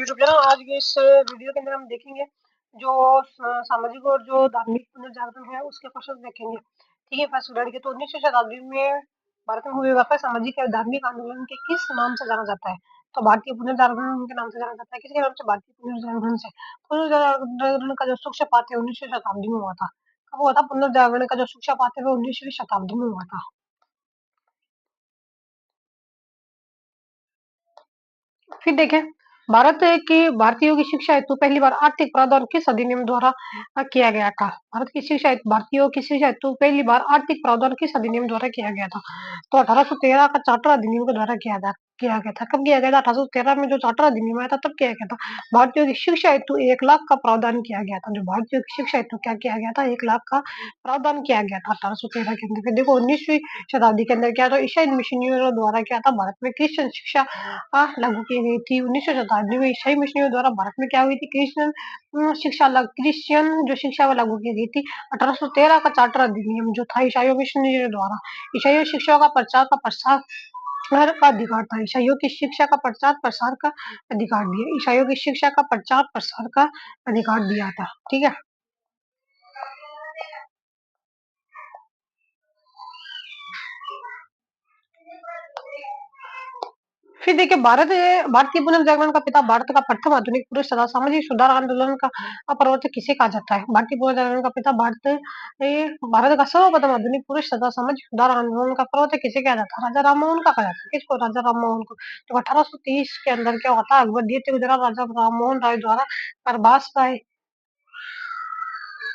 YouTube channel. आज के इस वीडियो के अंदर हम देखेंगे जो सामाजिक और जो धार्मिक पुनर्जागरण है उसके क्वेश्चन देखेंगे। ठीक है, फर्स्ट लड़के तो 19वीं शताब्दी में भारत में हुए वाक़ई सामाजिक और धार्मिक आंदोलन के किस नाम से जाना जाता है? तो भारतीय पुनर्जागरण के नाम से जाना जाता है। किसके नाम से? भारतीय पुनर्जागरण से। पुनर्जागरण का जो सूत्रपात है 19वीं शताब्दी में हुआ था। कब हुआ था? पुनर्जागरण का जो सूत्रपात है वो 19वीं शताब्दी में हुआ था। फिर देखें, भारतीयों की शिक्षा हेतु पहली बार आर्थिक प्रावधान किस अधिनियम द्वारा किया गया था? भारतीयों की शिक्षा हेतु पहली बार आर्थिक प्रावधान किस अधिनियम द्वारा किया गया था? तो 1813 का चार्टर अधिनियम के द्वारा किया गया था। कब किया गया था? 1813 में जो चार्टर अधिनियम आया था तब किया गया था। भारतीयों की शिक्षा हेतु 1 लाख का प्रावधान किया गया था। जो भारतीयों की शिक्षा हेतु क्या किया गया था? 1 लाख का प्रावधान किया गया था 1813 के अंदर। फिर देखो 19वीं शताब्दी के अंदर क्या था? ईसाई मिशनरियों द्वारा क्या था? भारत में क्रिश्चियन शिक्षा लागू की गई थी। 19वीं शताब्दी में ईसाई मिशनरियों द्वारा भारत में क्या हुई थी? क्रिश्चियन जो शिक्षा वो लागू की गई थी। 1813 का चार्टर अधिनियम जो था ईसाई मिशनरियों द्वारा ईसाई शिक्षा का प्रचार का प्रसार का अधिकार था। ईसाइयों की शिक्षा का प्रचार प्रसार का अधिकार दिया। ईसाइयों की शिक्षा का प्रचार प्रसार का अधिकार दिया था। ठीक है। फिर देखिए भारतीय पुनर्जागरण का पिता भारत का प्रथम आधुनिक पुरुष तथा सामाजिक सुधार आंदोलन का प्रवर्तक किसे कहा जाता है? भारतीय पुनर्जागरण का पिता भारत का सर्वप्रथम आधुनिक पुरुष तथा सामाजिक सुधार आंदोलन का प्रवर्तक किसे कहा जाता है? राजा राममोहन का कहा जाता है। किसको? राजा राममोहन को। तो 1830 के अंदर क्या होता है? अकबर द्वितीय गुजरात राजा राममोहन राय द्वारा प्रभास राय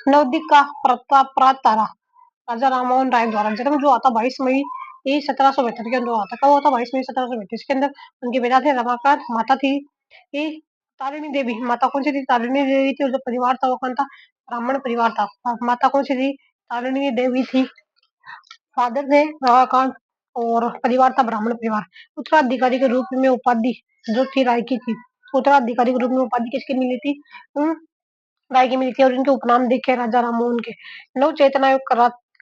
नवदीप का प्रताप राजा राममोहन राय द्वारा जन्म जो आता 22 मई 1772 के अंदर हुआ था। कब हुआ था? 22 मई 1732 के अंदर। उनके पिता थे रमाकांत, माता थी ये तारिणी देवी। माता कौन सी थी? तारिणी देवी थी। और जो परिवार था वो कौन था? ब्राह्मण परिवार था। माता कौन सी थी? तारिणी देवी थी। फादर थे रमाकांत और परिवार था ब्राह्मण परिवार। उत्तराधिकारी के रूप में उपाधि जो थी राय की थी। उत्तराधिकारी के रूप में उपाधि किसकी मिली थी? राय की मिली थी। और इनके उपनाम देखे राजा राममोहन के। नव चेतना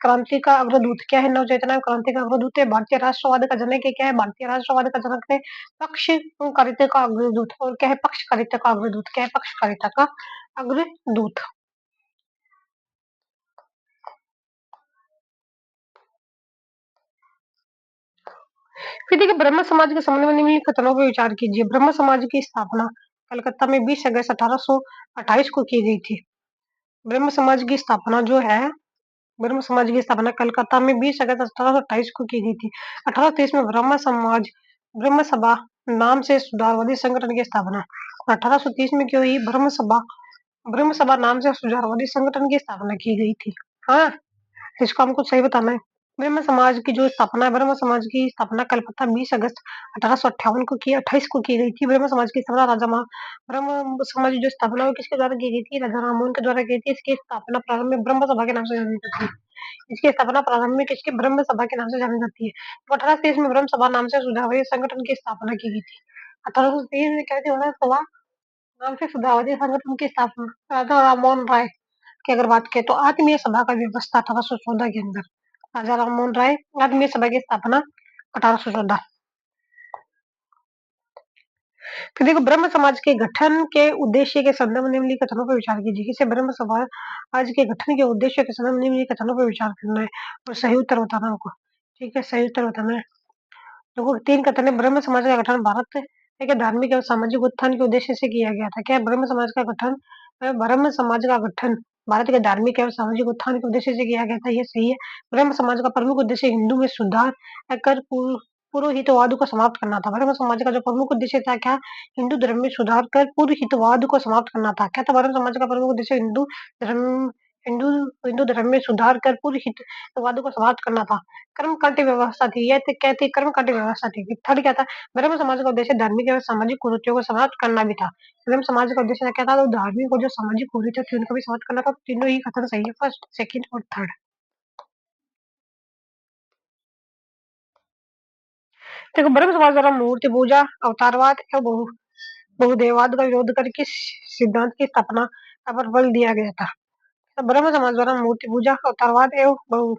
क्रांति का अग्रदूत क्या है? नव चेतना क्रांति का अग्रदूत है। भारतीय राष्ट्रवाद का जनक है। क्या है? भारतीय राष्ट्रवाद का जनक है पक्षकारिता का अग्रदूत। और क्या है? पक्षकारिता का अग्रदूत। क्या है? पक्षकारिता का अग्रदूत। फिर देखिए ब्रह्म समाज के संबंध में निम्नलिखित कथनों पर विचार कीजिए। ब्रह्म समाज की स्थापना कलकत्ता में 20 अगस्त 1828 को की गई थी। ब्रह्म समाज की स्थापना जो है ब्रह्म समाज की स्थापना कलकत्ता में 20 अगस्त 1828 को की गई थी। 1830 में ब्रह्म सभा नाम से सुधारवादी संगठन की स्थापना 1830 में क्यों हुई? ब्रह्म सभा नाम से सुधारवादी संगठन की स्थापना की गई थी। हाँ, इसको हमको सही बताना है। ब्रह्म समाज की स्थापना कलकत्ता 20 अगस्त 1858 को की 28 को की गई थी। ब्रह्म समाज की स्थापना ब्रह्म समाज की जो स्थापना वो किसके द्वारा की गई थी? राजा राममोहन के द्वारा की थी। इसकी स्थापना प्रारंभ में ब्रह्म सभा के नाम से जानी जाती है। इसकी स्थापना प्रारंभ में किसके? ब्रह्म सभा के नाम से जानी जाती है। तो 1830 में ब्रह्म सभा नाम से सुधारवादी संगठन की स्थापना की गई थी। 1830 में क्या थी? ब्रह्म सभा नाम से सुधारवादी संगठन की स्थापना राजा राममोहन राय की अगर बात करें तो आत्मीय सभा का व्यवस्था 1814 के अंदर राजा राममोहन राय आत्मीय सभा की स्थापना 1814। फिर देखो ब्रह्म समाज के गठन के उद्देश्य के संदर्भ में निम्नलिखित कथनों पर विचार कीजिए। किसे ब्रह्म समाज के गठन के उद्देश्य के संदर्भ में निम्नलिखित कथनों पर विचार करना है और सही उत्तर बताना हमको। ठीक है, सही उत्तर बताना है। देखो 3 कथन है। ब्रह्म समाज का गठन भारत के धार्मिक एवं सामाजिक उत्थान के उद्देश्य से किया गया था। क्या है? ब्रह्म समाज का गठन भारत के धार्मिक एवं सामाजिक उत्थान के उद्देश्य से किया गया था। ये सही है। ब्रह्म समाज का प्रमुख उद्देश्य हिंदू में सुधार कर पुरोहितवाद को समाप्त करना था। ब्रह्म समाज का जो प्रमुख उद्देश्य था क्या? हिंदू धर्म में सुधार कर पुरोहितवाद को समाप्त करना था। क्या था ब्रह्म समाज का प्रमुख उद्देश्य? धर्म हिंदू हिंदू धर्म में सुधार कर पुरोहितवाद को समाप्त करना था। कर्मकांडी व्यवस्था थी। यह क्या थी? कर्मकांडी व्यवस्था थी। थर्ड क्या था? ब्रह्म समाज का उद्देश्य धार्मिक एवं सामाजिक कुरीतियों को समाप्त करना भी था। ब्रह्म समाज का उद्देश्य क्या था? तो धार्मिक और जो सामाजिक कुरीतियां थी उनको भी समाप्त करना था। तीनों ही कथन सही है, फर्स्ट, सेकंड और थर्ड। देखो ब्रह्म समाज द्वारा मूर्ति पूजा, अवतारवाद एवं बहुदेववाद का विरोध कर किस सिद्धांत की स्थापना पर बल दिया गया था? तो ब्रह्म समाज द्वारा मूर्ति पूजा, अवतारवाद एवं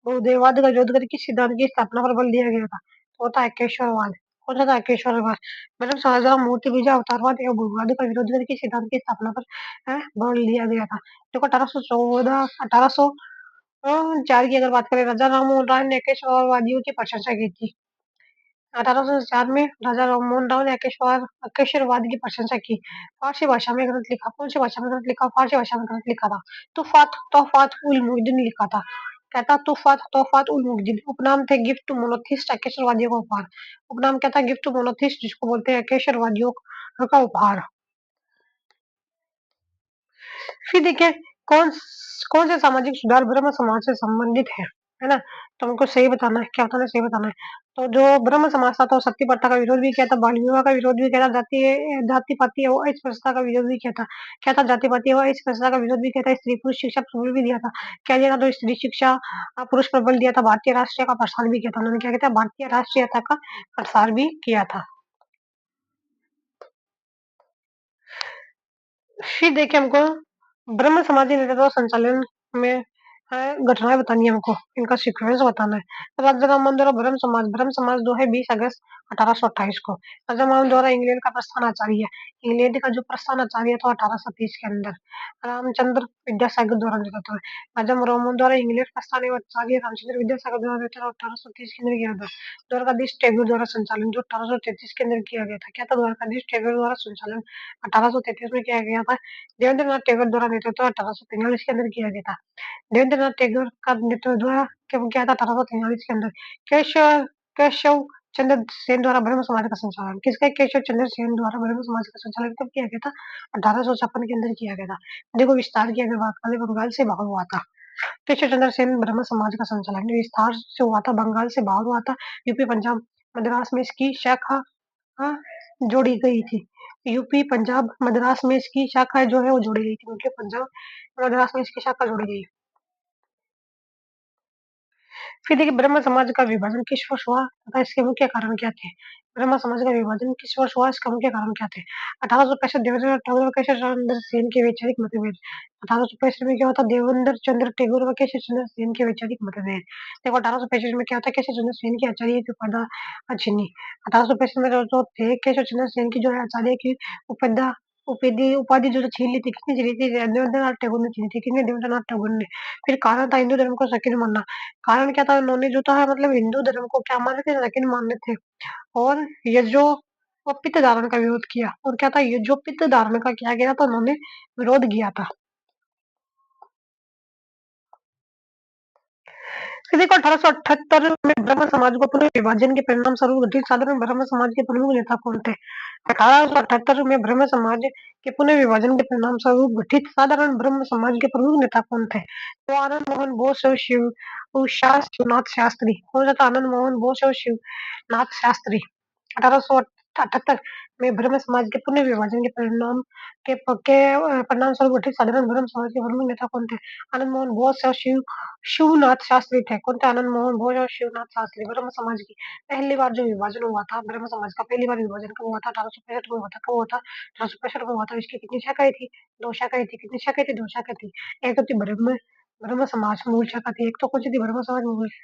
बहुदेववाद का विरोध कर किस सिद्धांत की स्थापना पर बल दिया गया था? तो होता है केशववाद। कौन सा था? केशवचंद्र। मतलब शाहजहां मूर्ति पूजा, अवतारवाद एवं भूखवाद का विरोध करके सिद्धांत की स्थापना पर बल दिया गया था। देखो 1814 1800 4 की अगर बात करें, राजा राममोहन राय ने केशववादियों की प्रशंसा की थी। 1804 में राजा राममोहन राव ने अकेश्वरवाद की प्रशंसा की। फारसी भाषा में ग्रंथ लिखा। कौन सी भाषा में ग्रंथ लिखा? फारसी भाषा में ग्रंथ लिखा था। तुफात तोहफात उल मुहिद्दीन लिखा था। क्या था? तुफात तोहफात उल मुहिद्दीन। उपनाम थे गिफ्ट टू मोनोथिस्ट, अकेश्वरवादियों का उपहार। उपनाम क्या था? गिफ्ट टू मोनोथिस्ट, जिसको बोलते हैं अकेश्वरवादियों का उपहार। फिर देखिए कौन कौन से सामाजिक सुधार ब्रह्म समाज से संबंधित है ना? तो हमको सही बताना है, क्या बताना है, सही बताना है। तो जो ब्रह्म समाज था, तो सती प्रथा का विरोध भी किया था, बाल विवाह का विरोध भी किया था, जाति पाति एवं अस्पृश्यता का विरोध भी किया था। क्या था? जाति पाति एवं अस्पृश्यता का विरोध भी किया था। स्त्री पुरुष शिक्षा प्रबल भी दिया था। क्या दिया था? तो स्त्री शिक्षा पुरुष प्रबल दिया था। भारतीय राष्ट्रीय का प्रसार भी किया था। उन्होंने क्या किया था? भारतीय राष्ट्रीयता का प्रसार भी किया था। फिर देखिए हमको ब्रह्म समाजी नेतृत्व संचालन में घटनाएं बतानी है हमको, इनका सीक्वेंस बताना है। तो राजा राममोहन द्वारा ब्रह्म समाज जो है 20 अगस्त 1828 को। राजा राममोहन द्वारा इंग्लैंड का प्रस्थान आचार्य, इंग्लैंड का जो प्रस्थान आचार्य था 1830 के अंदर रामचंद्र विद्यासागर द्वारा नेतृत्व है। राजा राममोहन द्वारा इंग्लैंड प्रस्थान एवं आचार्य रामचंद्र विद्यासागर द्वारा नेतृत्व 1830 के अंदर किया था। द्वारकाधीश टैगोर द्वारा संचालन जो 1833 के अंदर किया गया था। क्या था? द्वारकाधीश टैगोर द्वारा संचालन 1833 में किया गया था। देवेंद्रनाथ टैगोर द्वारा नेतृत्व 1843 के अंदर किया गया था। देवेंद्रनाथ टैगोर का नेतृत्व कब किया था? 1843 के अंदर। केशव केशव चंद्र सेन द्वारा ब्रह्म समाज का संचालन। किसका? केशव चंद्र सेन द्वारा ब्रह्म समाज का संचालन कब किया गया था? 1856 के अंदर किया गया था। देखो विस्तार की अगर बात करें, बंगाल से बाहर हुआ था। केशव चंद्र सेन ब्रह्म समाज का संचालन विस्तार से हुआ था, बंगाल से बाहर हुआ था। यूपी पंजाब मद्रास में इसकी शाखा हाँ, जोड़ी गई थी। यूपी, पंजाब, मद्रास में इसकी शाखा जो है वो जोड़ी गई थी। यूपी, पंजाब, मद्रास में इसकी शाखा जोड़ी गई। फिर देखिए ब्रह्म समाज का विभाजन किस वर्ष हुआ तथा इसके मुख्य कारण क्या थे? ब्रह्म समाज का विभाजन किस वर्ष हुआ? इसका मुख्य कारण क्या थे? 1865 देवेंद्र टैगोर और केशव चंद्र सेन के वैचारिक मतभेद। 1865 में क्या होता? देवेंद्र चंद्र टैगोर व केशव चंद्र सेन के वैचारिक मतभेद। देखो 1865 में क्या होता है? केशव चंद्र सेन की आचार्य की उपाधि छीनी। 1865 में जो थे केशव चंद्र सेन की जो है आचार्य की उपाधि उपाधि उपाधि जो छीन ली थी, किसने छीनी थी? देवेंद्रनाथ टैगोर ने छीनी थी। किसने? देवेंद्रनाथ टैगोर ने। फिर कारण था हिंदू धर्म को सेक्युलर मानना। कारण क्या था? उन्होंने जो था मतलब हिंदू धर्म को क्या मानते थे? लेकिन मानते थे। और ये जो पित्त धारण का विरोध किया। और क्या था? ये जो पित्त धारण का किया गया था, उन्होंने विरोध किया था। फिर देखो 1878 में ब्रह्म समाज को पुनः विभाजन के परिणाम स्वरूप गठित साधारण ब्रह्म समाज के प्रमुख नेता कौन थे? 1878 में ब्रह्म समाज के पुनः विभाजन के परिणाम स्वरूप गठित साधारण ब्रह्म समाज के प्रमुख नेता कौन थे? तो आनंद मोहन बोस और शिवनाथ शास्त्री। कौन सा था? आनंद मोहन बोस और शिवनाथ शास्त्री। 1878 में ब्रह्म समाज के पुनः विभाजन के परिणाम स्वरूप गठित साधारण ब्रह्म समाज के प्रमुख नेता कौन थे? आनंद मोहन बोस और शिवनाथ शास्त्री थे। कौन थे? आनंद मोहन बोस और शिवनाथ शास्त्री। ब्रह्म समाज की पहली बार जो विभाजन हुआ था, ब्रह्म समाज का पहली बार विभाजन कब हुआ था? 1865 में हुआ था। कब हुआ था? 1865 में हुआ था। इसकी कितनी शाखाएं थी? 2 शाखाएं थी। कितनी शाखाएं थी? 2 शाखाएं थी। एक तो थी ब्रह्म ब्रह्म समाज मूल शाखा थी। एक तो कौन सी थी? ब्रह्म समाज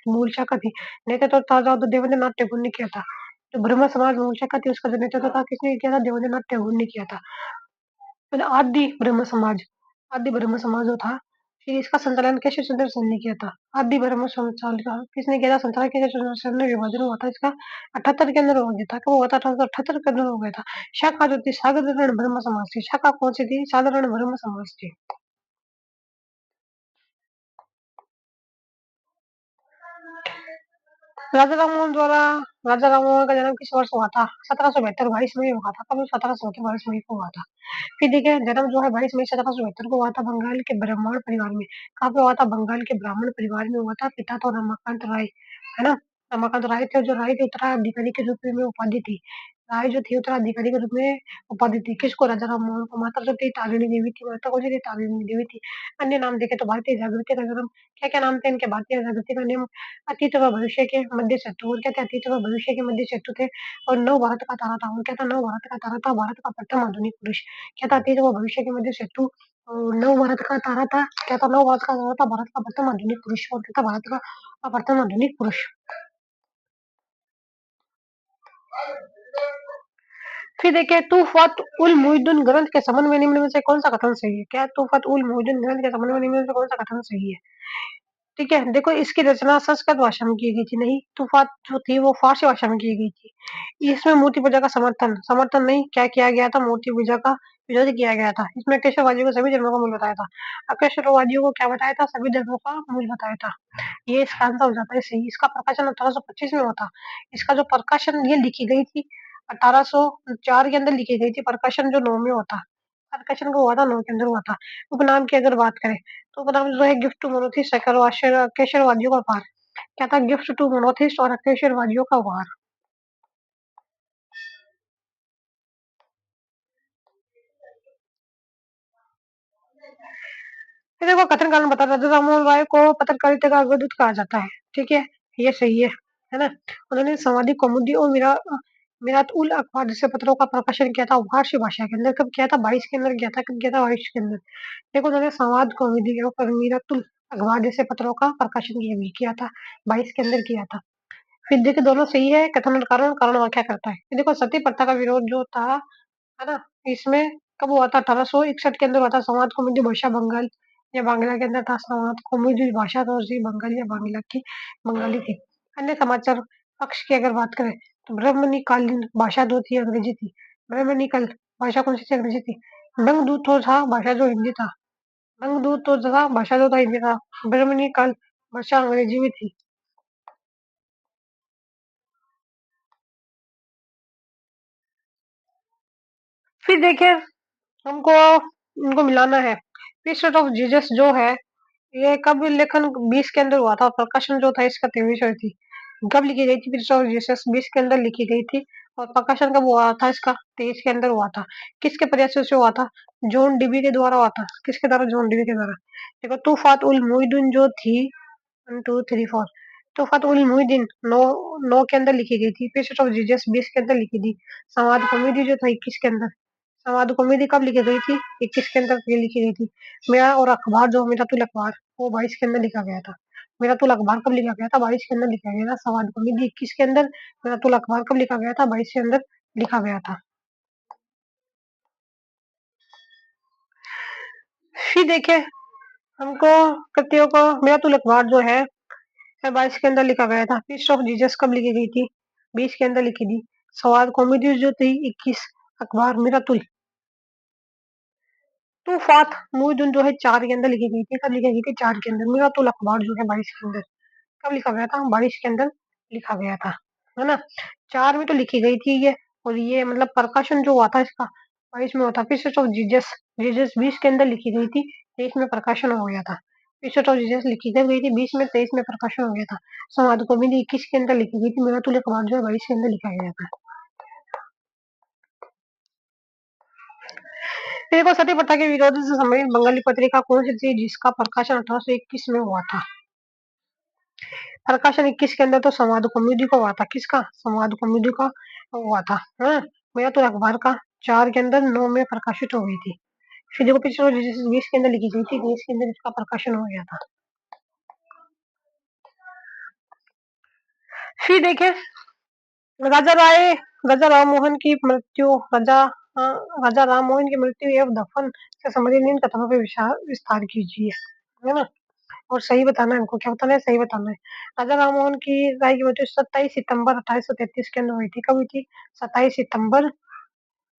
मूल शाखा थी। नेतृत्व था जो देवेंद्रनाथ टैगोर ने किया था। जो ब्रह्म समाज मूल शाखा थी, उसका जो नेतृत्व था किसने किया था? देवेंद्रनाथ टैगोर ने किया था। फिर आदि ब्रह्म समाज जो था, फिर इसका संचालन केशव चंद्र सेन ने किया था। आदि ब्रह्म संचालन का किसने किया था? संचालन केशव चंद्र सेन ने। विभाजन हुआ था इसका 78 के अंदर हो गया था। कब हुआ था? 1878 के अंदर हो गया था। शाखा जो थी साधारण ब्रह्म समाज थी। शाखा कौन सी थी? साधारण ब्रह्म समाज थी। राजा राममोहन का जन्म किस वर्ष हुआ था? 1772 22 मई हुआ था। कब? 1772 22 मई को हुआ था। फिर देखिए जन्म जो है 22 मई 1772 को हुआ था बंगाल के ब्राह्मण परिवार में। कहाँ पे हुआ था? बंगाल के ब्राह्मण परिवार में हुआ था। पिता तो रमाकांत राय, है ना? रमाकांत राय थे। जो राय के उत्तराधिकारी के रूप में उपाधि थी। राय जो थी उत्तराधिकारी के रूप में उपाधि थी। किसको? राजा राममोहन को। माता जो थी तारिणी देवी थी। माता कौन सी थी? तारिणी देवी थी। अन्य नाम देखे तो भारतीय जागृति का जन्म। क्या क्या नाम थे इनके? भारतीय जागृति का नियम, अतीत व भविष्य के मध्य शत्रु। और क्या थे? अतीत व भविष्य के मध्य शत्रु थे। और नव भारत का तारा था। और क्या था? नव भारत का तारा था। भारत का प्रथम आधुनिक पुरुष। क्या था? अतीत व भविष्य के मध्य शत्रु और नव भारत का तारा था। क्या था? नव भारत का तारा था। भारत का प्रथम आधुनिक पुरुष। और क्या था? भारत का प्रथम आधुनिक पुरुष। फिर देखिए तूफ़ात उल मुइदुन ग्रंथ के संबंध में निम्न में से कौन-सा कथन सही है? क्या तूफ़ात उल मुइदुन ग्रंथ के संबंध में निम्न में से कौन-सा कथन सही है? ठीक है, देखो इसकी रचना संस्कृत भाषा में की गई थी, नहीं तूफ़ात जो थी वो फ़ारसी भाषा में की गई थी। इसमें मूर्ति पूजा का समर्थन नहीं क्या किया गया था, मूर्ति पूजा का विरोध किया गया था। इसमें केशववादियों को सभी धर्मों का मूल बताया था। अकेशववादियों को क्या बताया था? सभी धर्मों का मूल बताया था। ये इसका आंसर हो जाता है सही। इसका प्रकाशन 1825 में हुआ था। इसका जो प्रकाशन ये लिखी गई थी 1804 के अंदर लिखी गई थी, प्रकाशन जो 9 में हुआ था। प्रकाशन को हुआ था 9 के अंदर हुआ था। उपनाम की अगर बात करें तो उपनाम जो है गिफ्ट टू मोनोथिस्ट अकेशरवादियों का उपहार। क्या था? गिफ्ट टू मोनोथिस्ट और अकेशरवादियों का उपहार। फिर देखो कथन कारण बता राजा राममोहन राय को पत्रकारिता का अग्रदूत कहा जाता है। ठीक है, ये सही है ना? उन्होंने समाधि कौमुदी और मिरात उल अखबार जैसे पत्रों का प्रकाशन किया था फारसी भाषा के अंदर। कब किया था? 22 के अंदर किया था। कब किया था? 22 के अंदर। देखो उन्होंने संवाद कौमुदी और मीरातुल अखबार जैसे पत्रों का प्रकाशन किया था 22 के अंदर किया था। फिर देखिए दोनों सही है। कथन और कारण व्याख्या करता है। फिर देखो सती प्रथा का विरोध जो था, है ना? इसमें कब हुआ था? 1861 के अंदर हुआ था। संवाद कौमुदी भाषा बंगाल या बांग्ला के अंदर था। संवाद कौमुदी भाषा तो सी बंगाली या बांग्ला की बंगाली थी। अन्य समाचार पक्ष की अगर बात करें तो ब्रह्मनिकालीन भाषा जो थी अंग्रेजी थी। ब्रह्मनिकल भाषा कौन सी थी? अंग्रेजी थी। बंगदूत तो था भाषा जो हिंदी था। बंगदूत तो था भाषा जो था हिंदी था। ब्रह्मनिकल भाषा अंग्रेजी में थी। फिर देखिए हमको इनको मिलाना है। पीसेस ऑफ जीसस जो है ये कब लेखन 20 के अंदर हुआ था और प्रकाशन जो था इसका 23 थी। कब लिखी गई थी? पीसेस ऑफ जीसस 20 के अंदर लिखी गई थी और प्रकाशन कब हुआ था इसका? 23 के अंदर हुआ था। किसके प्रयास से हुआ था? जॉन डीबी के द्वारा हुआ था। किसके द्वारा? जॉन डीबी के द्वारा। देखो तूफात उल मुइदुन जो थी 1 2 3 4 तूफात उल मुइदुन 9 के अंदर लिखी गई थी। पीसेस ऑफ जीसस 20 के अंदर लिखी थी। संवाद कॉमेडी जो था 21 के अंदर। संवाद कॉमेडी कब लिखी गई थी? 21 के अंदर ये लिखी गई थी। मेरा और अखबार जो मिरातुल अखबार वो 22 के अंदर लिखा गया था। मिरातुल अखबार कब लिखा गया था? 22 के अंदर लिखा गया था। संवाद कॉमेडी 21 के अंदर। मिरातुल अखबार कब लिखा गया था? 22 के अंदर लिखा गया था। फिर देखिए हमको कृतियों को मिरातुल अखबार जो है 22 के अंदर लिखा गया था। फीस्ट ऑफ जीसस कब लिखी गई थी? 20 के अंदर लिखी थी। संवाद कॉमेडी जो थी 21। अखबार मिरातुल तूफात मुइदुन जो है 4 के अंदर लिखी गई थी। कब लिखी गई थी? 4 के अंदर। मिरातुल अखबार जो है 22 के अंदर। कब लिखा गया था? 22 के अंदर लिखा गया था, है ना? 4 में तो लिखी गई थी ये और ये मतलब प्रकाशन जो हुआ था इसका 22 में हुआ था। पीसेस ऑफ जीसस जीसस 20 के अंदर लिखी गई थी, 23 में प्रकाशन हो गया था। पीसेस ऑफ जीसस लिखी गई थी 20 में, 23 में प्रकाशन हो गया था। संवाद कौमुदी 21 के अंदर लिखी गई थी। मिरातुल अखबार जो है 22 के अंदर लिखा गया था। फिर देखो सती प्रथा के विरोध से संबंधित बंगाली पत्रिका कौन सी थी जिसका प्रकाशन 1821 में हुआ था? प्रकाशन 21 के अंदर तो संवाद कौमुदी का हुआ था। किसका? संवाद कौमुदी का हुआ था। हाँ, मेरा तो अखबार का 4 के अंदर 9 में प्रकाशित हो गई थी। फिर देखो पिछले 20 के अंदर लिखी गई थी, 20 के अंदर इसका प्रकाशन हो गया था। फिर देखे राजा राय राजा राम मोहन की मृत्यु अ, राजा राम मोहन की मृत्यु एवं दफन से संबंधित इन कथनों पे विस्तार कीजिए, है ना? और सही बताना है हमको। क्या बताना है? सही बताना है। राजा राम मोहन की राय की मृत्यु 27 सितंबर 1833 के अंदर हुई थी। कब हुई थी? 27 सितंबर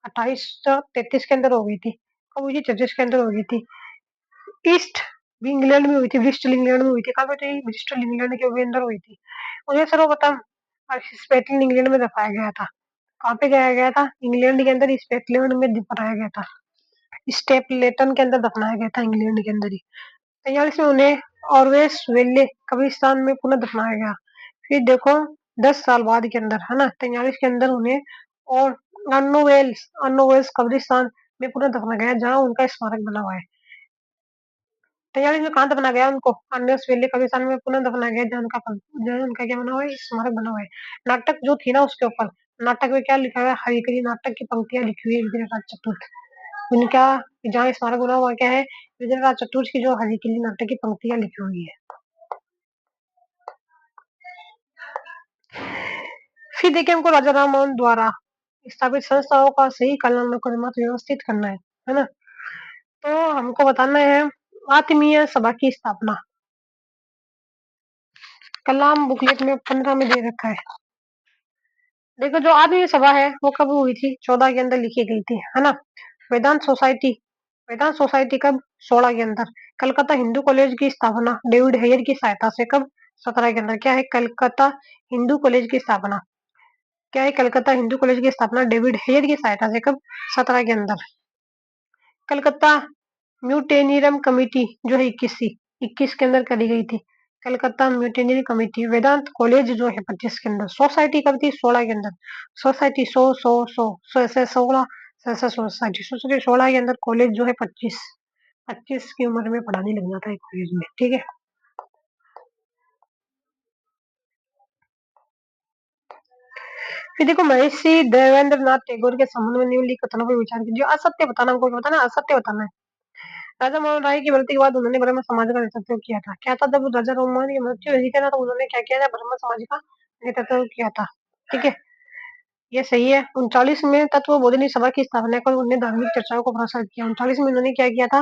1833 के अंदर हो गई थी। कब हुई थी? 33 के अंदर हो गई थी। ईस्ट इंग्लैंड में हुई थी। ब्रिस्टल इंग्लैंड में हुई थी। कब हुई थी? ब्रिस्टल इंग्लैंड के अंदर हुई थी। उन्हें सर्वप्रथम स्पेटल इंग्लैंड में दफनाया गया था। कहाँ पे गया गया था? इंग्लैंड के अंदर स्पेटलैंड में दफनाया गया था। स्टेपलेटन के अंदर दफनाया गया था इंग्लैंड के अंदर ही। 43 में उन्हें ऑर्वेस वेल्ले कब्रिस्तान में पुनः दफनाया गया। फिर देखो 10 साल बाद के अंदर, है ना? 43 के अंदर उन्हें और अर्नोवेल्स कब्रिस्तान में पुनः दफनाया गया जहाँ उनका स्मारक बना हुआ है। 43 में कहाँ दफनाया गया उनको? अर्नोवेल्स वेल्ले कब्रिस्तान में पुनः दफनाया गया जहाँ उनका क्या बना हुआ है? स्मारक बना हुआ है। नाटक जो थी ना उसके ऊपर, नाटक में क्या लिखा हुआ है? हरिकरी नाटक की पंक्तियाँ लिखी हुई है विजयराज चतुर्थ। इनका जहाँ स्मारक बना हुआ क्या है? विजयराज चतुर्थ की जो हरिकरी नाटक की पंक्तियाँ लिखी हुई है। फिर देखिए हमको राजा राममोहन द्वारा स्थापित संस्थाओं का सही कालानुक्रम व्यवस्थित करना है ना? तो हमको बताना है आत्मीय सभा की स्थापना। कलाम बुकलेट में 15 में दे रखा है। देखो जो आत्मीय सभा है वो कब हुई थी? 14 के अंदर लिखी गई थी, है ना? वेदांत सोसाइटी वेदांत सोसाइटी कब? 16 के अंदर। कलकत्ता हिंदू कॉलेज की स्थापना डेविड हेयर की सहायता से कब? 17 के अंदर। क्या है कलकत्ता हिंदू कॉलेज की स्थापना? क्या है कलकत्ता हिंदू कॉलेज की स्थापना डेविड हेयर की सहायता से कब? 17 के अंदर। कलकत्ता म्यूटेनियरम कमेटी जो है 21 के अंदर करी गई थी। कलकत्ता म्यूटेनियरी कमेटी। वेदांत कॉलेज जो है 25 के अंदर। सोसाइटी कब थी? 16 के अंदर। सोसाइटी 100 से 16 से सोसाइटी 16 के अंदर। कॉलेज जो है 25 की उम्र में पढ़ाने लग जाता है कॉलेज में, ठीक है। फिर देखो महर्षि देवेंद्र नाथ टैगोर के संबंध में निम्नलिखित कथनों पर विचार कीजिए। असत्य बताना, हमको क्या बताना है? असत्य बताना है। राजा मोहन राय की मृत्यु के बाद उन्होंने ब्रह्म समाज का नेतृत्व किया था। क्या था? जब राजा राममोहन की मृत्यु हुई थी ना, तो उन्होंने क्या किया था? ब्रह्म समाज का नेतृत्व किया था, ठीक है। ये सही है। 39 में तत्व बोधिनी सभा की स्थापना कर उन्होंने धार्मिक चर्चाओं को प्रोत्साहित किया। 39 में उन्होंने क्या किया था?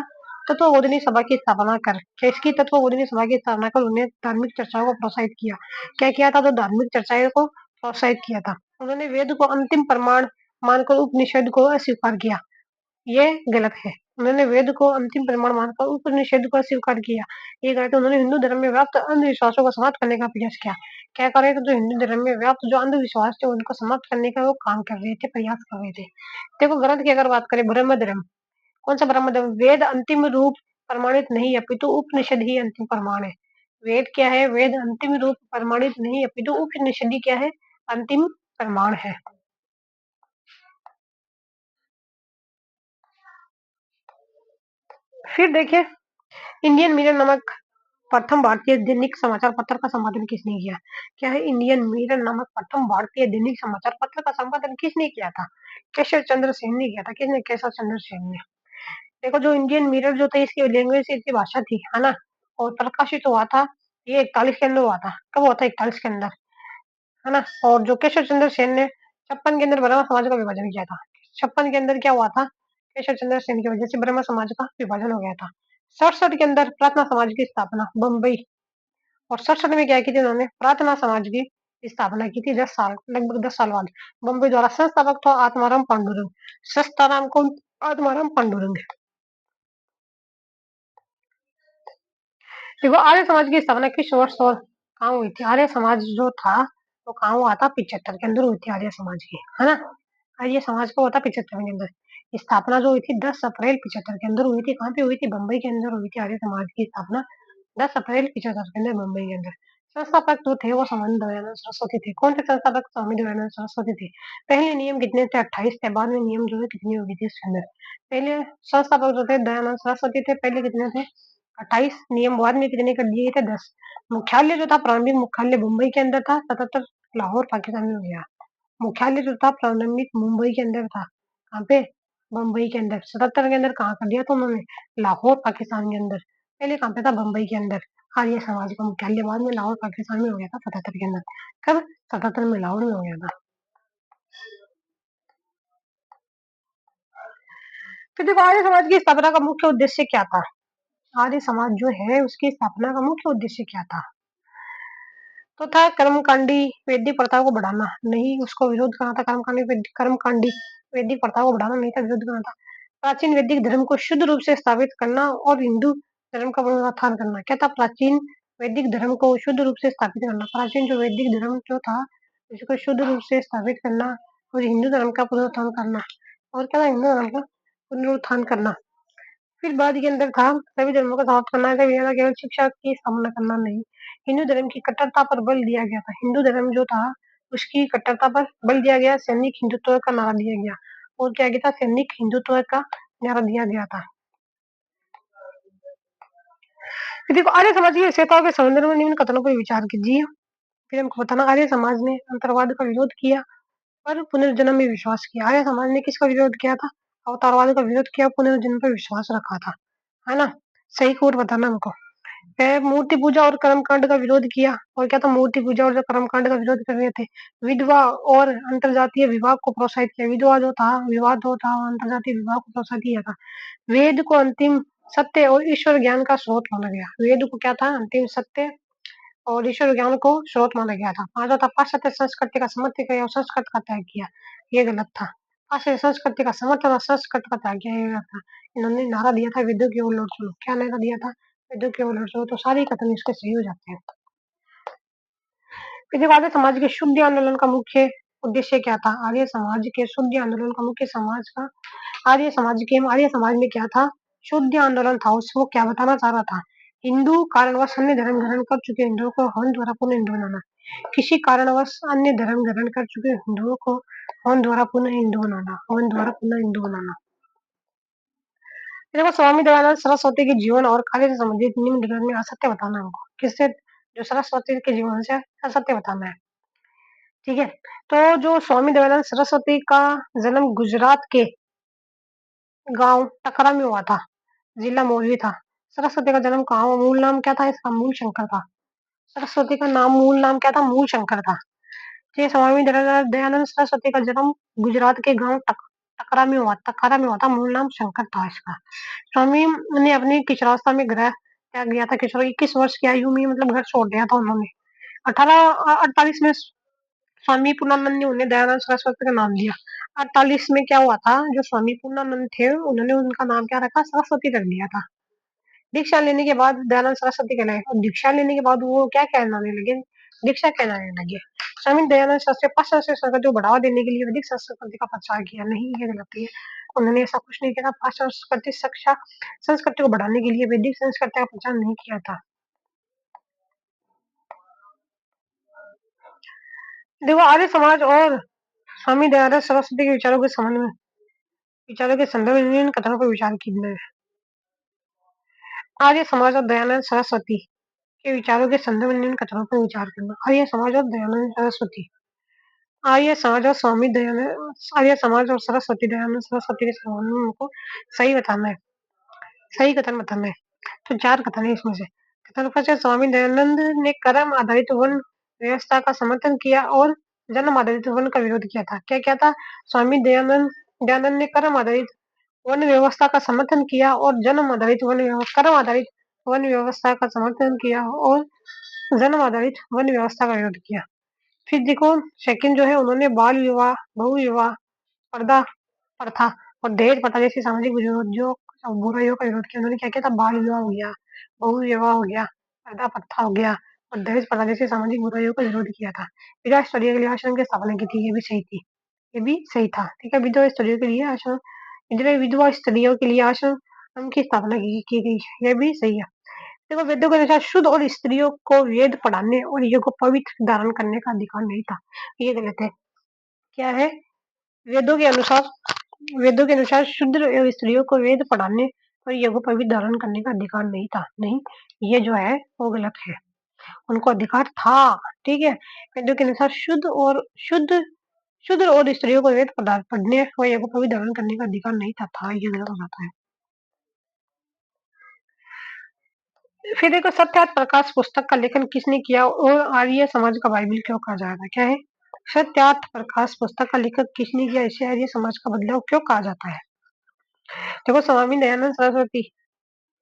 तत्व बोधिनी सभा की स्थापना कर। किसकी? तत्व बोधिनी सभा की स्थापना कर उन्हें धार्मिक चर्चाओं को प्रोत्साहित किया। क्या किया था? तो धार्मिक चर्चाओं को प्रोत्साहित किया था। उन्होंने वेद को अंतिम प्रमाण मानकर उपनिषद को अस्वीकार किया। ये गलत है। उन्होंने वेद को अंतिम प्रमाण मानकर उपनिषद को अस्वीकार किया। ये गलत है। उन्होंने हिंदू धर्म में व्याप्त अंधविश्वासों को समाप्त करने का प्रयास किया। क्या कर रहे थे? जो हिंदू धर्म में व्याप्त जो अंधविश्वास थे उनको समाप्त करने का वो काम कर रहे थे, प्रयास कर रहे थे। देखो ग्रंथ की अगर बात करें, ब्रह्म धर्म। कौन सा ब्रह्म धर्म? वेद अंतिम रूप प्रमाणित नहीं अपितु उपनिषद ही अंतिम प्रमाण है। वेद क्या है? वेद अंतिम रूप प्रमाणित नहीं अपितु उपनिषद ही क्या है? अंतिम प्रमाण है। फिर देखिए इंडियन मिरर नामक प्रथम भारतीय दैनिक समाचार पत्र का संपादन किसने किया? क्या है? इंडियन मिरर नामक प्रथम भारतीय दैनिक समाचार पत्र का संपादन किसने किया था? केशव चंद्र सेन ने किया था। किसने? केशव चंद्र सेन ने। देखो जो इंडियन मिरर जो था इसकी लैंग्वेज इसकी भाषा थी, है ना? और प्रकाशित हुआ था ये 41 के अंदर हुआ था। कब हुआ था? 41 के अंदर, है ना? और जो केशव चंद्र सेन ने 56 के अंदर ब्रह्म समाज का विभाजन किया था। 56 के अंदर क्या हुआ था? केशव चंद्र सेन की वजह से ब्रह्म समाज का विभाजन हो गया था। 67 के अंदर प्रार्थना समाज की स्थापना बम्बई। और 67 में क्या की थी? उन्होंने प्रार्थना समाज की स्थापना की थी 10 साल, लगभग 10 साल बाद। बम्बई द्वारा संस्थापक था आत्माराम पांडुरंग। संस्था नाम कौन? आत्माराम पांडुरंग। देखो आर्य समाज की स्थापना किस वर्ष और कहाँ हुई थी? आर्य समाज जो था वो कहाँ हुआ था? 75 के अंदर हुई थी आर्य समाज की, है ना? आर्य समाज का हुआ था 75 के अंदर। स्थापना जो हुई थी 10 अप्रैल 75 के अंदर हुई थी। कहाँ पे हुई थी? बम्बई के अंदर हुई थी आर्य समाज की स्थापना 10 अप्रैल 75 के अंदर मुंबई के अंदर। संस्थापक जो थे वो स्वामी दयानंद सरस्वती थे। कौन थे संस्थापक? स्वामी दयानंद सरस्वती थे। पहले नियम कितने थे? 28 थे। बाद में नियम जो है कितनी हो गई थी इसके अंदर? पहले संस्थापक जो थे दयानंद सरस्वती थे, पहले कितने थे? 28। नियम बाद में कितने कर दिए थे? 10। मुख्यालय जो था प्रारंभिक मुख्यालय मुंबई के अंदर था, 77 लाहौर पाकिस्तान में हो गया। मुख्यालय जो था प्रारंभिक मुंबई के अंदर था। कहाँ पे? बम्बई के अंदर। 77 के अंदर कहाँ कर दिया था उन्होंने? लाहौर पाकिस्तान के अंदर। पहले कहाँ पे था? बम्बई के अंदर। आर्य समाज का मुख्यालय बाद में लाहौर पाकिस्तान में हो गया था 77 के अंदर। कब? 77 में लाहौर में हो गया था। फिर देखो आर्य समाज की स्थापना का मुख्य उद्देश्य क्या था? आर्य समाज जो है उसकी स्थापना का मुख्य उद्देश्य क्या था? तो था कर्मकांडी वैदिक प्रथाओं को बढ़ाना, नहीं उसको विरोध करना था। कर्मकांडी वैदिक प्रथाओं को बढ़ाना नहीं था, विरोध करना था। प्राचीन वैदिक धर्म को शुद्ध रूप से स्थापित करना और हिंदू धर्म का पुनरुत्थान करना। क्या था? प्राचीन वैदिक धर्म को शुद्ध रूप से स्थापित करना। प्राचीन जो वैदिक धर्म जो था उसको शुद्ध रूप से स्थापित करना और हिंदू धर्म का पुनरुत्थान करना। और क्या था? हिंदू धर्म का पुनरुत्थान करना। फिर बाद के अंदर था सभी धर्मों को समाप्त करना है, केवल शिक्षा की स्थापना करना नहीं। हिंदू धर्म की कट्टरता पर बल दिया गया था। हिंदू धर्म जो था उसकी कट्टरता पर बल दिया गया। सैनिक हिंदुत्व का नारा दिया गया। और क्या गया था? सैनिक हिंदुत्व का नारा दिया गया था। फिर देखो आर्य समाज की विशेषताओं के संबंध में निम्न कथनों पर विचार कीजिए। फिर हमको बताना आर्य समाज ने अंतरवाद का विरोध किया और पुनर्जन्म में विश्वास किया। आर्य समाज ने किसका विरोध किया था? अवतारवाद का विरोध किया, पुनर्जन्म पर विश्वास रखा था, है ना? सही कोट बताना हमको। है मूर्ति पूजा और कर्मकांड का विरोध किया। और क्या था, मूर्ति पूजा और जो कर्मकांड का विरोध कर रहे थे। विधवा और अंतरजातीय विवाह को प्रोत्साहित किया। विधवा जो था, विवाह जो था, अंतरजातीय विवाह को प्रोत्साहित किया था। वेद को अंतिम सत्य और ईश्वर ज्ञान का स्रोत माना गया। वेद को क्या था, अंतिम सत्य और ईश्वर ज्ञान को स्रोत माना गया था। पांचवा था, पाश्चात्य संस्कृति का समर्थन किया और संस्कृत का त्याग किया। ये गलत था। पाश्चात्य संस्कृति का समर्थन और संस्कृत का त्याग किया, ये गलत था। इन्होंने नारा दिया था, वेदों की ओर लौट चलो। क्या नारा दिया था, वेदों की ओर लौट चलो। तो सारी कथन इसके सही हो जाते हैं। फिर देखो, आर्य समाज के शुद्ध आंदोलन का मुख्य उद्देश्य क्या था। आर्य समाज के शुद्ध आंदोलन का मुख्य समाज का आर्य समाज में क्या था, शुद्ध आंदोलन था। उसको क्या बताना चाह रहा था, हिंदू कारणवश अन्य धर्म ग्रहण कर चुके हिंदुओं को हवन द्वारा पुनः हिंदू बनाना। किसी कारणवश अन्य धर्म ग्रहण कर चुके हिंदुओं को हवन द्वारा पुनः हिंदू बनाना, हवन द्वारा पुनः हिंदू बनाना। देखो, स्वामी दयानंद सरस्वती के जीवन और कार्य से संबंधित निम्न ग्रंथ में असत्य बताना है हमको। किससे, जो सरस्वती के जीवन से असत्य बताना है। ठीक है, तो जो स्वामी दयानंद सरस्वती का जन्म गुजरात के गांव टकरा में हुआ था, जिला मोरवी था। सरस्वती का जन्म कहाँ हुआ, मूल नाम क्या था इसका, मूल शंकर था। सरस्वती का नाम, मूल नाम क्या था, मूल शंकर था। ये स्वामी दयानंद सरस्वती का जन्म गुजरात के गांव टकरा में हुआ था। मूल नाम शंकर था इसका। स्वामी ने अपनी किशोरावस्था में ग्रह त्याग किया था। किशोर 21 वर्ष की आयु में मतलब घर छोड़ दिया था उन्होंने। 1848 में स्वामी पूर्णानंद ने उन्हें दयानंद सरस्वती का नाम दिया। 48 में क्या हुआ था, जो स्वामी पूर्णानंद थे उन्होंने उनका नाम क्या रखा, सरस्वती रख दिया था। दीक्षा लेने के बाद दयानंद सरस्वती कहलाए और दीक्षा लेने के बाद वो क्या कहलाने लगे, दीक्षा कहलाने लगे। स्वामी दयानंद सरस्वती पाश्चात्य संस्कृति को बढ़ावा देने के लिए वैदिक संस्कृति का प्रचार किया। नहीं, ये गलत है। उन्होंने ऐसा कुछ नहीं किया था। पाश्चात्य संस्कृति को बढ़ाने के लिए वैदिक संस्कृति का प्रचार नहीं किया था। देखो, आर्य समाज और स्वामी दयानंद सरस्वती के विचारों के संदर्भ में इन कथनों पर विचार कीजिए। आर्य समाज और दयानंद सरस्वती के विचारों के संदर्भ में इन कथनों पर विचार करना। आर्य समाज और दयानंद सरस्वती, आर्य समाज और सरस्वती दयानंद सरस्वती के संबंध में हमको सही बताना है, सही कथन बताना है। तो 4 कथन है इसमें से। कथन फर्स्ट है, स्वामी दयानंद ने कर्म आधारित वर्ण व्यवस्था का समर्थन किया और जन्म आधारित वर्ण का विरोध किया था। क्या क्या था, स्वामी दयानंद ने कर्म आधारित वर्ण व्यवस्था का समर्थन किया और जन्म आधारित कर्म आधारित वर्ण व्यवस्था का समर्थन किया और जन्म आधारित वर्ण व्यवस्था का विरोध किया। फिर देखो, सेकंड जो है, उन्होंने बाल विवाह, बहु विवाह, पर्दा प्रथा और दहेज प्रथा जैसी सामाजिक बुराइयों का विरोध किया। उन्होंने क्या किया था, बाल विवाह हो गया, बहु विवाह हो गया, पर्दा प्रथा हो गया और दहेज प्रथा जैसी सामाजिक बुराइयों का विरोध किया था। विधवा स्त्रियों के लिए आश्रम की स्थापना की थी, ये भी सही थी, ये भी सही था। ठीक है, विधवा स्त्रियों के लिए आश्रम की स्थापना की गई, ये भी सही है। देखो, वेदों के अनुसार शुद्ध और स्त्रियों को वेद पढ़ाने और ये को पवित्र धारण करने का अधिकार नहीं था, ये गलत है। क्या है, वेदों के अनुसार वेदों के अनुसार शुद्ध स्त्रियों को वेद पढ़ाने और यज्ञ पवित्र धारण करने का अधिकार नहीं था। नहीं, ये जो है वो गलत है, उनको अधिकार था। ठीक है, वेदों के अनुसार शुद्ध और स्त्रियों को वेद पदार्थ पढ़ने और यज्ञ पवित्र धारण करने का अधिकार नहीं था, ये गलत हो जाता है। फिर देखो, सत्यार्थ प्रकाश पुस्तक का लेखन किसने किया और आर्य समाज का बाइबिल क्यों कहा जाता है। क्या है, सत्यार्थ प्रकाश पुस्तक का लेखक किसने किया, इसे आर्य समाज का बदलाव क्यों कहा जाता है। देखो, स्वामी दयानंद सरस्वती,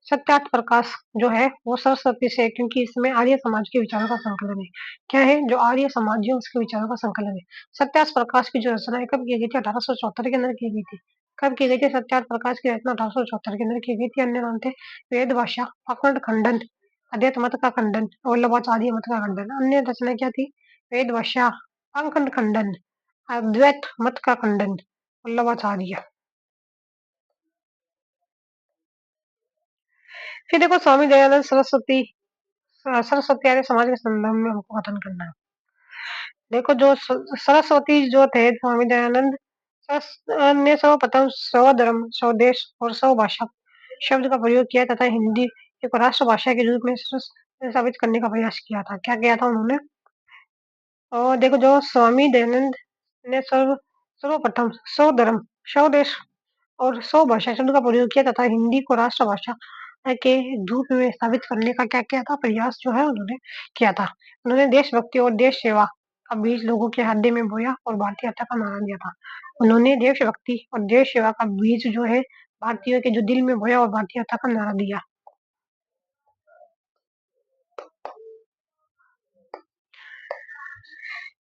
सत्यार्थ प्रकाश जो है वो सरस्वती से है, क्योंकि इसमें आर्य समाज के विचारों का संकलन है। क्या है, जो आर्य समाज है उसके विचारों का संकलन है। सत्यार्थ प्रकाश की जो रचना है कब की गई थी, 1874 के अंदर की गई थी। कब की गई थी, सत्यार्थ प्रकाश की रचना 1874 के अंदर की गई थी। अन्य नाम थे वेद भाषा, पाखंड खंडन, अद्वैत मत का खंडन, वल्लभाचार्य मत का खंडन। अन्य रचना क्या थी, वेद भाषा, पाखंड खंडन, अद्वैत मत का खंडन, वल्लभाचार्य। फिर देखो, स्वामी दयानंद सरस्वती आर्य समाज के संदर्भ में हमको कथन करना है। देखो, जो सरस्वती जो थे, स्वामी दयानंद ने सर्वप्रथम स्वधर्म, स्वदेश और स्वभाषा शब्द का प्रयोग किया तथा हिंदी एक राष्ट्रभाषा के रूप में साबित करने का प्रयास किया था। क्या किया था उन्होंने, और देखो, जो स्वामी दयानंद ने सर्वप्रथम स्वधर्म, स्वदेश और स्वभाषा शब्द का प्रयोग किया तथा हिंदी को राष्ट्रभाषा के धूप में स्थापित करने का क्या किया था, प्रयास जो है उन्होंने किया था। उन्होंने देशभक्ति और देश सेवा का बीज लोगों के हृदय में बोया और भारतीय हत्या का नारा दिया था। उन्होंने देशभक्ति और देश सेवा का बीज जो है भारतीयों के जो दिल में बोया और भारतीय हत्या का नारा दिया।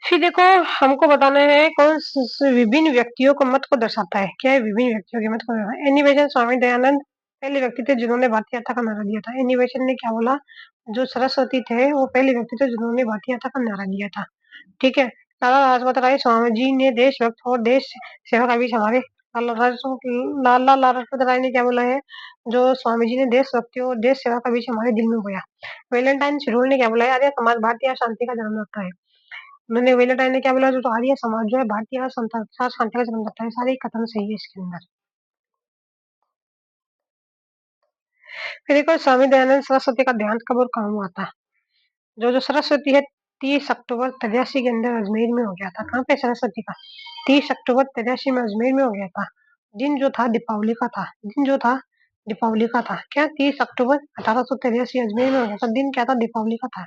फिर देखो हमको बताना है कौन विभिन्न व्यक्तियों को मत को दर्शाता है। क्या है विभिन्न व्यक्तियों के मत को दर्शाता है? एनी बेसेंट स्वामी दयानंद पहले व्यक्ति थे जिन्होंने भारतीय हत्या का नारा दिया था। एनी बेसेंट ने क्या बोला, जो सरस्वती थे वो पहले व्यक्ति थे जिन्होंने भारतीय हत्या का नारा दिया था। ठीक है। लाला लाजपत राय स्वामी जी ने देशभक्त और देश सेवा का बीच हमारे लाला लाजपत राय ने क्या बोला है, जो स्वामी जी ने देशभक्ति और देश सेवा का बीच हमारे दिल में बोया। वेलेंटाइन शिरोल ने क्या बोला है, आर्य समाज भारतीय शांति का जन्म रखता है। उन्होंने वेलेंटाइन ने क्या बोला, जो आर्य समाज जो है भारतीय शांति का जन्म रखता है। सारे कथन सही है इसके अंदर। फिर देखो स्वामी दयानंद सरस्वती का देहांत कब और कहाँ हुआ था। जो सरस्वती है 30 अक्टूबर 83 के अंदर अजमेर में हो गया था। कहाँ पे सरस्वती का 30 अक्टूबर 83 में अजमेर में हो गया था। दिन जो था दीपावली का था। दिन जो था दीपावली का था। क्या 30 अक्टूबर 1883 अजमेर में हो गया था। दिन क्या था, दीपावली का था।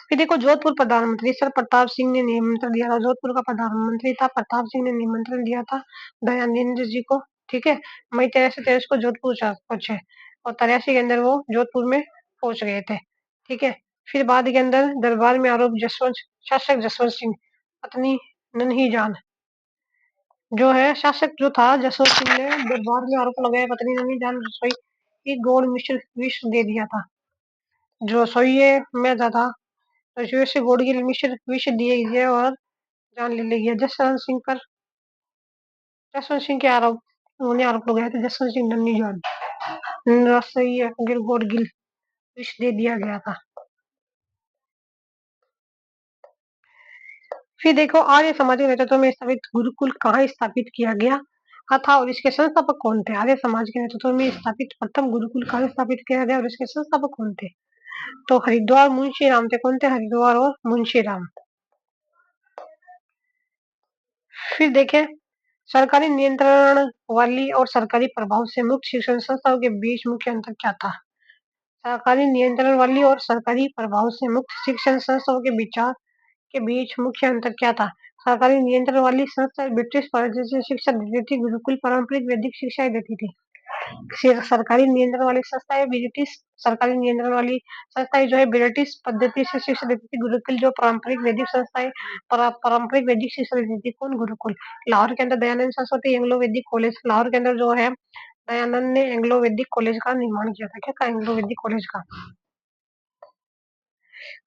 फिर देखो जोधपुर प्रधानमंत्री सर प्रताप सिंह ने निमंत्रण दिया था। जोधपुर का प्रधानमंत्री था प्रताप सिंह ने निमंत्रण दिया था दयानंद जी को। ठीक है। मई 83 को जोधपुर पहुंचे और 83 के अंदर वो जोधपुर में पहुंच गए थे। ठीक है। फिर बाद के अंदर दरबार में आरोप शासक जसवंत सिंह पत्नी नन्ही जान जो है, शासक जो था जसवंत सिंह ने दरबार में आरोप लगाया पत्नी नन्ही जान रसोई की गौड़ मिश्र विष दे दिया था। जो रसोई में ज्यादा रसोई से गौड़ की मिश्र विष दिए गए और जान ले ली गई। जसवंत सिंह के आरोप उन्होंने आरोप लगाया था। जसवंत सिंह नन्ही जान रसोई गिर गौड़ गिल विष दे दिया गया था। फिर देखो आर्य समाज के नेतृत्व में स्थापित गुरुकुल कहाँ स्थापित किया गया था और इसके संस्थापक कौन थे। आर्य समाज के नेतृत्व में स्थापित प्रथम गुरुकुल कहाँ स्थापित किया गया और इसके संस्थापक कौन थे। तो हरिद्वार मुंशी राम थे। कौन थे, हरिद्वार और मुंशी राम। फिर देखें सरकारी नियंत्रण वाली और सरकारी प्रभाव से मुक्त शिक्षण संस्थाओं के बीच मुख्य अंतर क्या था। सरकारी नियंत्रण वाली और सरकारी प्रभाव से मुक्त शिक्षण संस्थाओं के बीच मुख्य अंतर क्या था। सरकारी नियंत्रण वाली संस्था ब्रिटिश पद्धति से शिक्षा देती थी। गुरुकुल पारंपरिक वैदिक शिक्षाएं देती थी। सरकारी नियंत्रण वाली संस्थाएं ब्रिटिश सरकारी नियंत्रण वाली संस्थाएं जो है ब्रिटिश पद्धति से शिक्षा देती थी। गुरुकुल जो पारंपरिक वैदिक संस्थाएं पारंपरिक वैदिक शिक्षा देती थी। कौन गुरुकुल, लाहौर के अंदर दयानंद सरस्वती एंग्लो वैदिक कॉलेज, लाहौर के अंदर जो है दयानंद ने एंग्लो वैदिक कॉलेज का निर्माण किया था। क्या था, एंग्लो वैदिक कॉलेज का।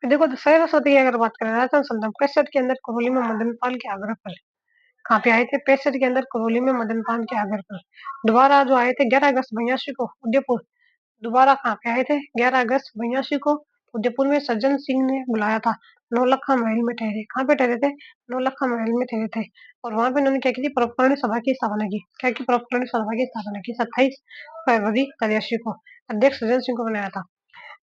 फिर देखो सरस्वती की अगर बात करें राजस्थान संदर्भ 65 के अंदर कोहली में मदन पाल के आग्रह पर कहाँ पे आए थे। 65 के अंदर कोहली में मदन पाल के आग्रह पर दोबारा जो आए थे 11 अगस्त 82 को उदयपुर। दोबारा कहाँ पे आए थे, 11 अगस्त 82 को उदयपुर में सज्जन सिंह ने बुलाया था। नौलखा महल में ठहरे। कहाँ पे ठहरे थे, नौलखा महल में ठहरे थे। और वहां पे उन्होंने क्या की थी, परोपकारी सभा की स्थापना की। क्या की, परोपकारी सभा की स्थापना की 27 फरवरी 83 को। अध्यक्ष सज्जन सिंह को बनाया था।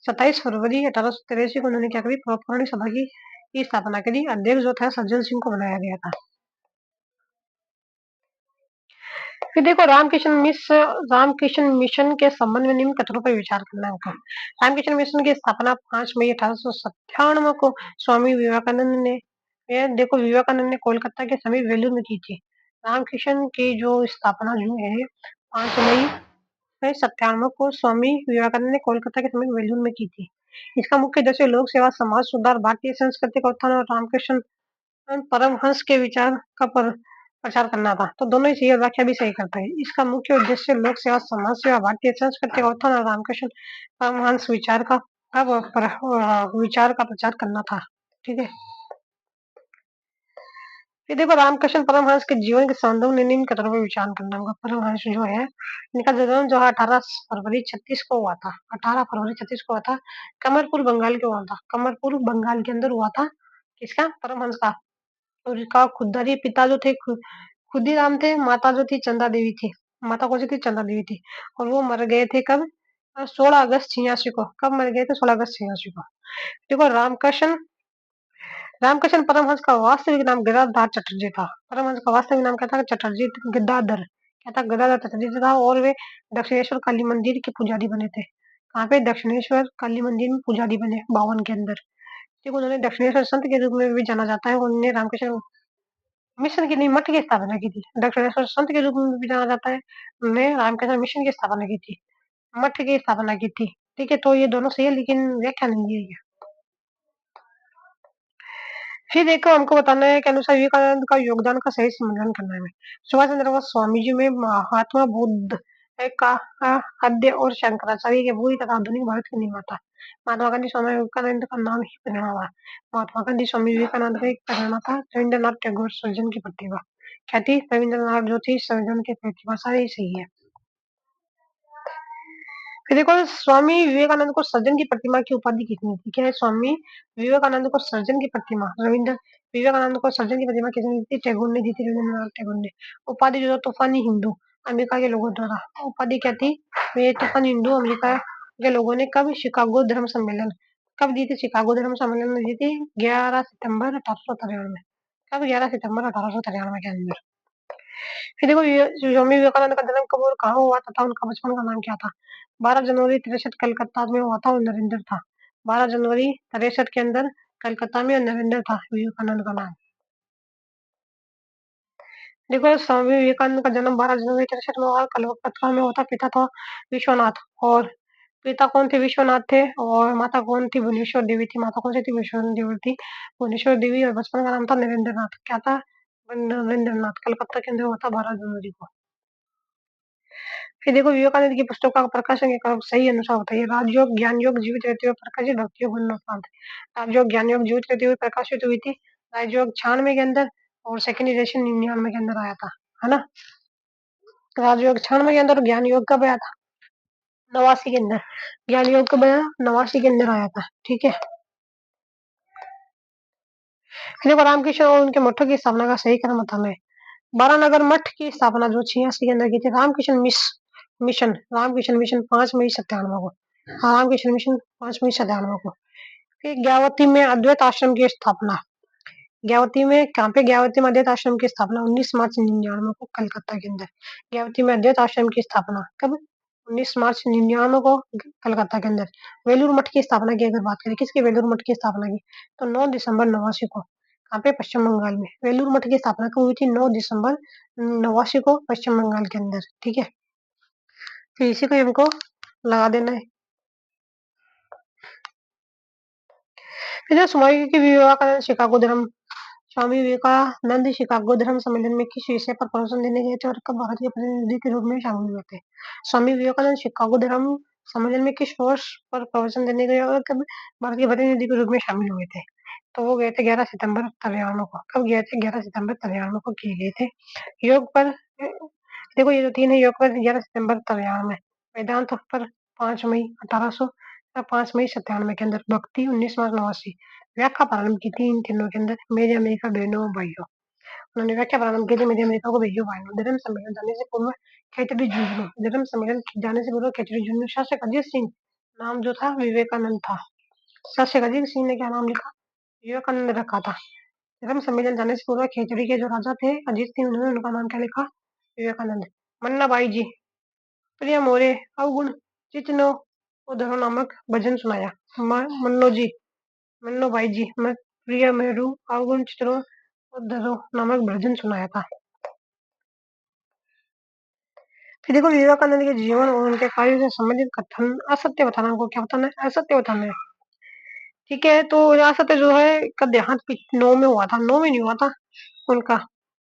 27 फरवरी 1883 को उन्होंने क्या करी, परोपकारी सभा की स्थापना करी। अध्यक्ष जो था सज्जन सिंह को बनाया गया था। फिर देखो रामकृष्ण मिशन के संबंध में निम्न कथनों पर विचार करना होगा। रामकृष्ण मिशन की स्थापना 5 मई 1897 को स्वामी विवेकानंद ने देखो विवेकानंद ने कोलकाता के समीप वेलूर में की थी। रामकृष्ण की जो स्थापना जो है 5 मई 97 को स्वामी विवेकानंद ने कोलकाता के समीप वेलूर में की थी। इसका मुख्य उद्देश्य लोक सेवा, समाज सुधार, भारतीय संस्कृति का उत्थान और रामकृष्ण परमहंस के विचार का प्रचार करना था। तो दोनों ही सही और व्याख्या भी सही करता है। इसका मुख्य उद्देश्य लोक सेवा, समाज सेवा, भारतीय संस्कृति का उत्थान और रामकृष्ण परमहंस विचार का प्रचार करना था। ठीक है। फिर देखो रामकृष्ण परमहंस के जीवन के संबंध में निम्न कथनों पर विचार करना होगा। परमहंस जो है इनका जन्म जो है 18 फरवरी 36 को हुआ था। 18 फरवरी 36 को हुआ था। कमरपुर बंगाल के हुआ था। कमरपुर बंगाल के अंदर हुआ था। किसका, परमहंस का। और इसका खुदधारी पिता जो थे खुदीराम थे। माता जो थी चंदा देवी थी। माता कौन सी थी, चंदा देवी थी। और वो मर गए थे कब, 16 अगस्त 86 को। कब मर गए थे, 16 अगस्त 86 को। देखो रामकृष्ण परमहंस का वास्तविक नाम गिरधार चटर्जी था। परमहंस का वास्तविक नाम क्या था, चटर्जी गिरधार। क्या था, गदाधर दत्तात्रेय था और वे दक्षिणेश्वर काली मंदिर के पुजारी बने थे। कहाँ पे? दक्षिणेश्वर काली मंदिर में पुजारी बने 52 के अंदर। ठीक, उन्होंने दक्षिणेश्वर संत के रूप में भी जाना जाता है। उन्होंने रामकृष्ण मिशन की नहीं, मठ की स्थापना की थी। दक्षिणेश्वर संत के रूप में भी जाना जाता है। उन्होंने रामकृष्ण मिशन की स्थापना की थी, मठ की स्थापना की थी। ठीक है, तो ये दोनों सही है लेकिन व्याख्या नहीं है ये। फिर देखो, हमको बताना है कि अनुसार विवेकानंद का योगदान का सही सम्मेलन करना है हमें। सुभाष चंद्र बोस, स्वामी जी में महात्मा बुद्ध का आद्य और शंकराचार्य के पूरी तथा आधुनिक भारत के निर्माता। महात्मा गांधी स्वामी विवेकानंद का नाम ही प्रेरणा हुआ। महात्मा गांधी स्वामी विवेकानंद का एक प्रेरणा था। रविंद्रनाथ टैगोर सृजन की प्रतिभा। क्या थी? रविंद्रनाथ जो थी सृजन की प्रतिभा। सारी सही है। फिर देखो, स्वामी विवेकानंद को सृजन की प्रतिमा की उपाधि किसने दी? क्या है? स्वामी विवेकानंद को सृजन की प्रतिमा रविंद्र विवेकानंद को सृजन की प्रतिमा किसने दी थी? टैगोर ने दी थी, रविंद्रनाथ टैगोर ने। उपाधि जो तूफानी हिंदू, अमेरिका के लोगों द्वारा। उपाधि क्या थी? ये तूफानी हिंदू अमेरिका के लोगों ने कब? शिकागो धर्म सम्मेलन कब दी थी? शिकागो धर्म सम्मेलन में दी थी 11 सितंबर 1893 में। कब? 11 सितंबर 1893 के अंदर। फिर देखो, स्वामी विवेकानंद का जन्म कब और कहाँ हुआ तथा उनका बचपन का नाम क्या था? 12 जनवरी 63 कलकत्ता में हुआ था और नरेंद्र था। 12 जनवरी 63 के अंदर कलकत्ता में नरेंद्र था विवेकानंद का नाम। देखो, स्वामी विवेकानंद का जन्म 12 जनवरी 63 में हुआ, कलकत्ता में हुआ था। पिता था विश्वनाथ और पिता कौन थे? विश्वनाथ थे। और माता कौन थी? भुवनेश्वर देवी थी। माता कौन सी थी? भुवनेश्वर देवी थी, भुवनेश्वर देवी। और बचपन का नाम था नरेंद्र नाथ। क्या था? नरेंद्र नाथ। कलकत्ता के अंदर हुआ था 12 जनवरी को। फिर देखो, विवेकानंद की पुस्तकों का प्रकाशन के क्रम सही अनुसार बताइए। राजयोग, ज्ञान योग, जीवित रहते हुए प्रकाशित, भक्ति योग, उन्नत। राजयोग, ज्ञान योग, जीवित रहते हुए प्रकाशित हुई थी। राजयोग 96 के अंदर और सेकंड एडिशन 99 के अंदर आया था, है ना। राजयोग 96 के अंदर, ज्ञान योग कब आया था? 89 के अंदर। ज्ञान योग कब आया? 89 के अंदर आया था। ठीक है। फिर देखो, रामकृष्ण और उनके मठों की स्थापना का सही क्रम बताना है। बारानगर मठ की स्थापना जो 86 के अंदर की थी। रामकृष्ण मिशन 5 मई 97 को। हाँ, रामकृष्ण मिशन 5 मई 97 को। फिर ज्ञावती में अद्वैत आश्रम की स्थापना। ज्ञावती में कहाँ पे? ज्ञावती में अद्वैत आश्रम की स्थापना 19 मार्च 99 को कलकत्ता के अंदर। ज्ञावती में अद्वैत आश्रम की स्थापना कब? 19 मार्च 99 को कलकत्ता के अंदर। वेलूर मठ की स्थापना की अगर बात करें, किसकी वेलूर मठ की स्थापना की? तो 9 दिसंबर 89 को। कहाँ पे? पश्चिम बंगाल में। वेलूर मठ की स्थापना कब हुई थी? 9 दिसंबर 89 को पश्चिम बंगाल के अंदर। ठीक है, तो इसी को हमको लगा देना है। फिर स्वामी विवेकानंद शिकागो धर्म सम्मेलन में किस विषय पर प्रवचन देने गए थे और कब भारत के प्रतिनिधि के रूप में शामिल हुए थे? स्वामी विवेकानंद शिकागो धर्म सम्मेलन में किस वर्ष पर प्रवचन देने गए और कब भारत के प्रतिनिधि के रूप में शामिल हुए थे? तो वो गए थे 11 सितंबर 93 को। कब गए थे? 11 सितंबर 93 को किए गए थे। योग पर देखो, ये जो 3 है, योग पर 11 सितंबर 93 में, वेदांत पर 5 मई 97 के अंदर, भक्ति 19 मार्च 89। व्याख्या प्रारंभ की थी इन तीनों के अंदर, मेरे अमेरिका बहनों और भाइयों। उन्होंने व्याख्या प्रारंभ की थी, मेरे अमेरिका को भाइयों भाइयों। धर्म सम्मेलन जाने से पूर्व खेतड़ी जुगनू, धर्म सम्मेलन जाने से पूर्व खेतड़ी जुगनू। शासक अजीत सिंह नाम जो था विवेकानंद था। शासक अजीत सिंह ने क्या नाम लिखा? विवेकानंद रखा था। धर्म सम्मेलन जाने से पूर्व खेतड़ी के जो राजा थे अजीत सिंह, उन्होंने उनका नाम क्या लिखा? विवेकानंद। मन्ना बाई जी, प्रिय मोरे, अवगुण चितनो उधरो नामक भजन सुनाया। मन्नो जी, मन्नो भाई जी, मैं प्रिय मेरू अवगुण चित्रों उद्धरो नामक भजन सुनाया था। फिर देखो, विवेकानंद के जीवन और उनके कार्यों से संबंधित कथन असत्य बताना। हमको क्या बताना है? असत्य बताना है। ठीक है, तो असत्य जो है का देहांत 9 में हुआ था। 9 में नहीं हुआ था उनका।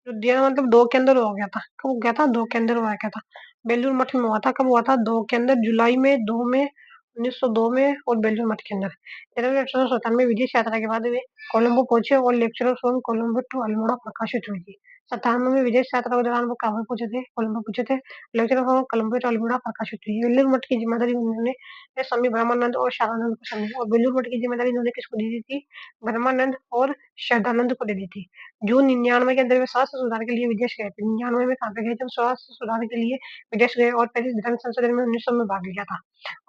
जो दिया मतलब 2 के अंदर हो गया था। कब हो गया था? 2 के अंदर हुआ क्या था? बेलूर मठ में हुआ था। कब हुआ था? 2 के अंदर, जुलाई में, 2 में, 1902 में, और बेलूर मठ के अंदर। जनवरी 1897 में विदेश यात्रा के बाद वे कोलंबो पहुंचे और lecture from Colombo to Almora प्रकाशित हुई थी। 97 में विदेश यात्रा के दौरान वो काबुल पहुंचे थे, कोलंबो पहुंचे थे। Lecture from Colombo to Almora प्रकाशित हुई। बेलूर मठ की जिम्मेदारी उन्होंने स्वामी ब्रह्मानंद और शादानंद को सौंपी। और बेलूर मठ की जिम्मेदारी उन्होंने किसको दी दी थी? ब्रह्मानंद और शादानंद को दे दी थी। जून 99 के अंदर वे स्वास्थ्य सुधार के लिए विदेश गए थे। 99 में कहाँ पे गए थे? स्वास्थ्य सुधार के लिए विदेश गए और पेरिस धर्म संसद में 1900 में भाग लिया था।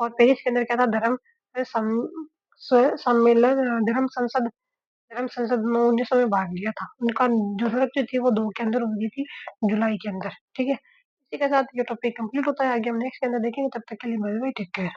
और पेरिस के अंदर क्या था? सम्मेलन, धर्म संसद में 1900 में भाग लिया था। उनका जो जरूरत थी वो 2 के अंदर हो गई थी, जुलाई के अंदर। ठीक है, इसी के साथ ये टॉपिक कंप्लीट होता है, आगे हम नेक्स्ट के अंदर देखेंगे, तब तक के लिए बाय बाय, टेक केयर।